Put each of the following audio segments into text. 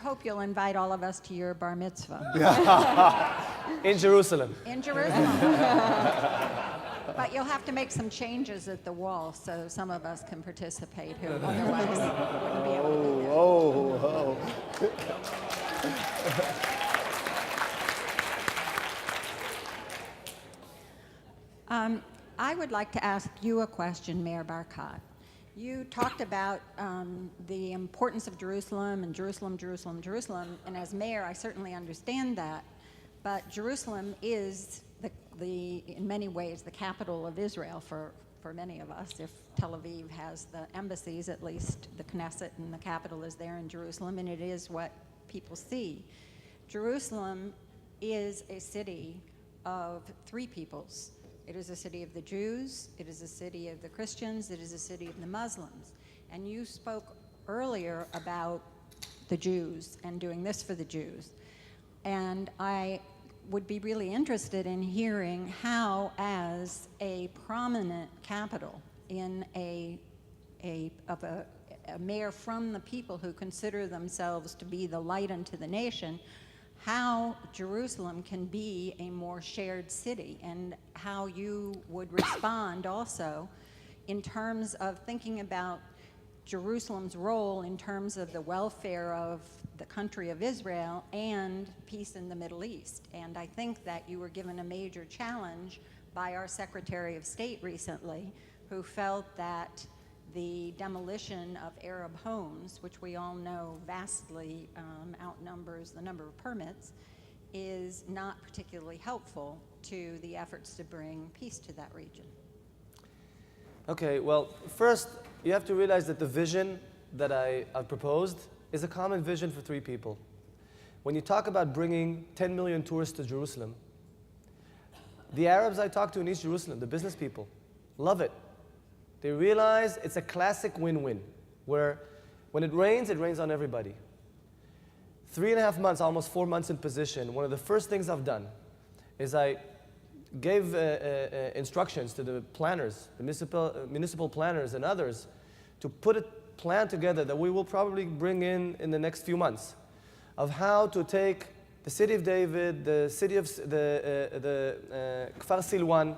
hope you'll invite all of us to your bar mitzvah. In Jerusalem. In Jerusalem. But you'll have to make some changes at the wall so some of us can participate who otherwise wouldn't be able to do that. Oh, I would like to ask you a question, Mayor Barkat. You talked about the importance of Jerusalem and Jerusalem, Jerusalem, Jerusalem, and as mayor, I certainly understand that. But Jerusalem is in many ways, the capital of Israel for many of us. If Tel Aviv has the embassies, at least the Knesset and the capital is there in Jerusalem, and it is what people see. Jerusalem is a city of three peoples. It is a city of the Jews, it is a city of the Christians, it is a city of the Muslims. And you spoke earlier about the Jews and doing this for the Jews. And I would be really interested in hearing how, as a prominent capital in a mayor from the people who consider themselves to be the light unto the nation, how Jerusalem can be a more shared city, and how you would respond also in terms of thinking about Jerusalem's role in terms of the welfare of the country of Israel and peace in the Middle East. And I think that you were given a major challenge by our Secretary of State recently, who felt that the demolition of Arab homes, which we all know vastly outnumbers the number of permits, is not particularly helpful to the efforts to bring peace to that region. Okay, well, first, you have to realize that the vision that I've proposed is a common vision for three people. When you talk about bringing 10 million tourists to Jerusalem, the Arabs I talk to in East Jerusalem, the business people, love it. They realize it's a classic win-win, where when it rains on everybody. 3.5 months, almost 4 months in position, one of the first things I've done is I gave instructions to the planners, the municipal planners and others, to put a plan together that we will probably bring in the next few months, of how to take the city of David, the city of the Kfar Silwan,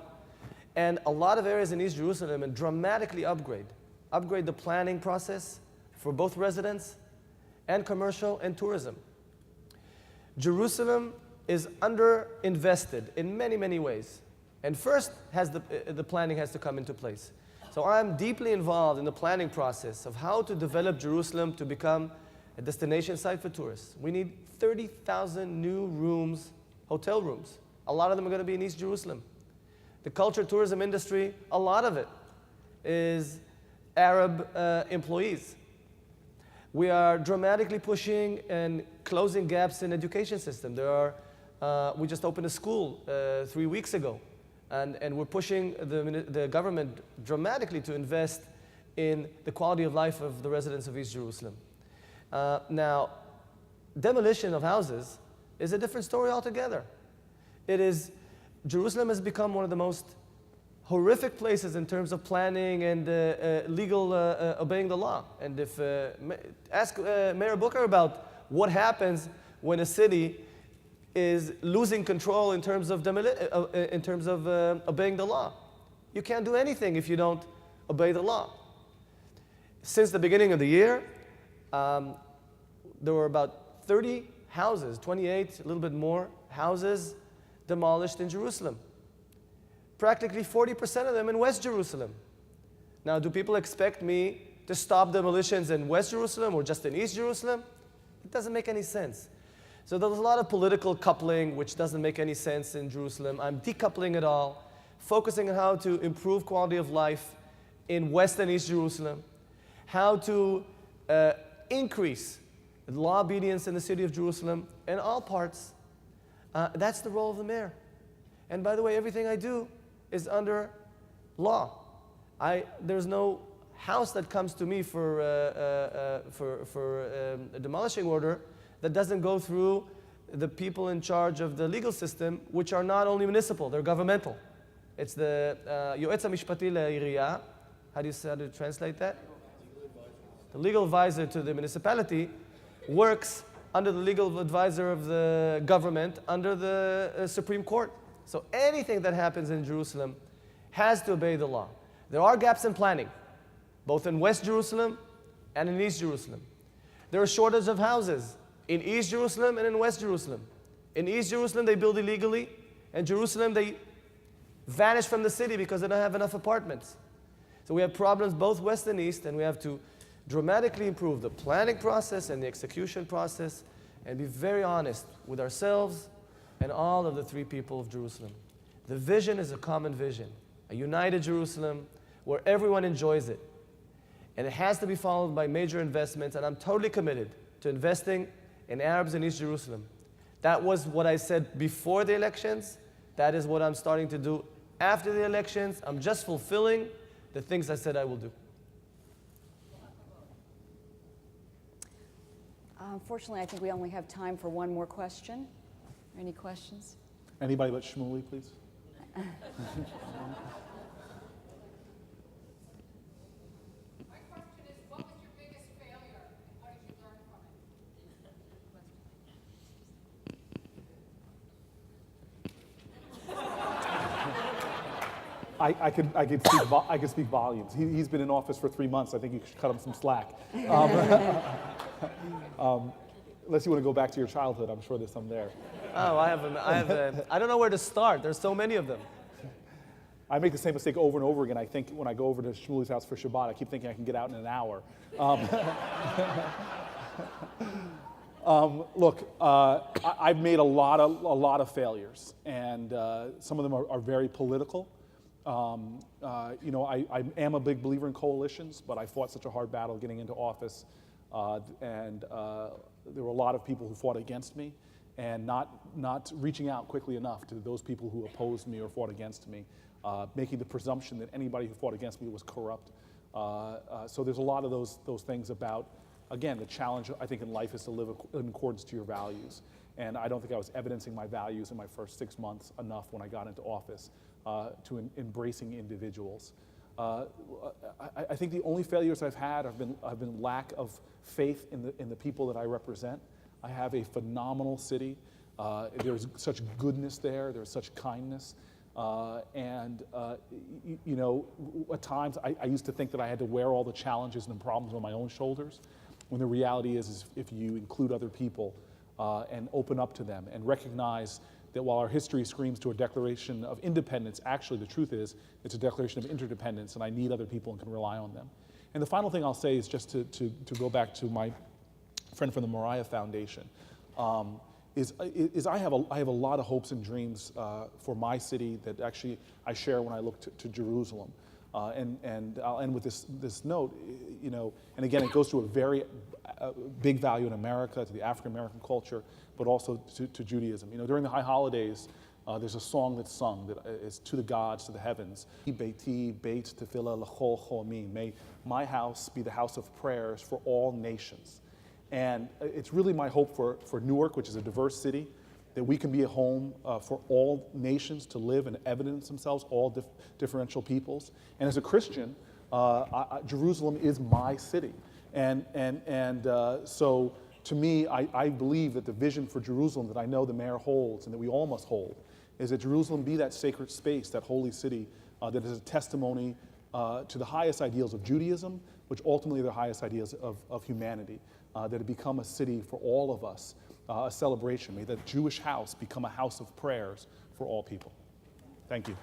and a lot of areas in East Jerusalem, and dramatically upgrade the planning process for both residents and commercial and tourism. Jerusalem is underinvested in many, many ways. And first, the planning has to come into place. So I'm deeply involved in the planning process of how to develop Jerusalem to become a destination site for tourists. We need 30,000 new rooms, hotel rooms. A lot of them are going to be in East Jerusalem. The culture tourism industry, a lot of it is Arab employees. We are dramatically pushing and closing gaps in education system. We just opened a school 3 weeks ago, and we're pushing the government dramatically to invest in the quality of life of the residents of East Jerusalem. Now, demolition of houses is a different story altogether. Jerusalem has become one of the most horrific places in terms of planning and legal obeying the law. And ask Mayor Booker about what happens when a city is losing control in terms of obeying the law. You can't do anything if you don't obey the law. Since the beginning of the year, there were about 30 houses, 28, a little bit more houses demolished in Jerusalem. Practically 40% of them in West Jerusalem. Now, do people expect me to stop demolitions in West Jerusalem or just in East Jerusalem? It doesn't make any sense. So there's a lot of political coupling which doesn't make any sense in Jerusalem. I'm decoupling it all, focusing on how to improve quality of life in West and East Jerusalem, how to increase law obedience in the city of Jerusalem in all parts. That's the role of the mayor. And by the way, everything I do is under law. There's no house that comes to me for a demolishing order that doesn't go through the people in charge of the legal system, which are not only municipal, they're governmental. It's the Yoetz HaMishpati LaIriya. How do you translate that? The legal advisor to the municipality works under the legal advisor of the government, under the Supreme Court. So anything that happens in Jerusalem has to obey the law. There are gaps in planning, both in West Jerusalem and in East Jerusalem. There are shortage of houses in East Jerusalem and in West Jerusalem. In East Jerusalem, they build illegally. In Jerusalem, they vanish from the city because they don't have enough apartments. So we have problems both West and East, and we have to dramatically improve the planning process and the execution process and be very honest with ourselves and all of the three people of Jerusalem. The vision is a common vision, a united Jerusalem where everyone enjoys it. And it has to be followed by major investments, and I'm totally committed to investing in Arabs in East Jerusalem. That was what I said before the elections. That is what I'm starting to do after the elections. I'm just fulfilling the things I said I will do. Unfortunately, I think we only have time for one more question. Any questions? Anybody but Shmuley, please. My question is, what was your biggest failure? How did you learn from it? I could speak volumes. He's been in office for 3 months. I think you should cut him some slack. Unless you want to go back to your childhood, I'm sure there's some there. Oh, I don't know where to start. There's so many of them. I make the same mistake over and over again. I think when I go over to Shmuley's house for Shabbat, I keep thinking I can get out in an hour. Look, I've made a lot of failures, and some of them are very political. I am a big believer in coalitions, but I fought such a hard battle getting into office, and there were a lot of people who fought against me, and not reaching out quickly enough to those people who opposed me or fought against me, making the presumption that anybody who fought against me was corrupt. So there's a lot of those things about, again, the challenge I think in life is to live in accordance to your values. And I don't think I was evidencing my values in my first 6 months enough when I got into office to embracing individuals. I think the only failures I've had have been lack of faith in the people that I represent. I have a phenomenal city. There's such goodness there. There's such kindness. At times I used to think that I had to wear all the challenges and the problems on my own shoulders, when the reality is if you include other people and open up to them and recognize that while our history screams to a declaration of independence, actually the truth is it's a declaration of interdependence, and I need other people and can rely on them. And the final thing I'll say is just to go back to my friend from the Moriah Foundation, is I have a lot of hopes and dreams for my city that actually I share when I look to Jerusalem. And I'll end with this note, and again, it goes to a very big value in America, to the African American culture, but also to Judaism. During the high holidays, there's a song that's sung that is to the gods, to the heavens. Beiti beit tefillah l'chol chomin. May my house be the house of prayers for all nations. And it's really my hope for Newark, which is a diverse city, that we can be a home for all nations to live and evidence themselves, all differential peoples. And as a Christian, Jerusalem is my city. So to me, I believe that the vision for Jerusalem that I know the mayor holds and that we all must hold is that Jerusalem be that sacred space, that holy city that is a testimony to the highest ideals of Judaism, which ultimately are the highest ideals of humanity, that it become a city for all of us, a celebration. May that Jewish house become a house of prayers for all people. Thank you.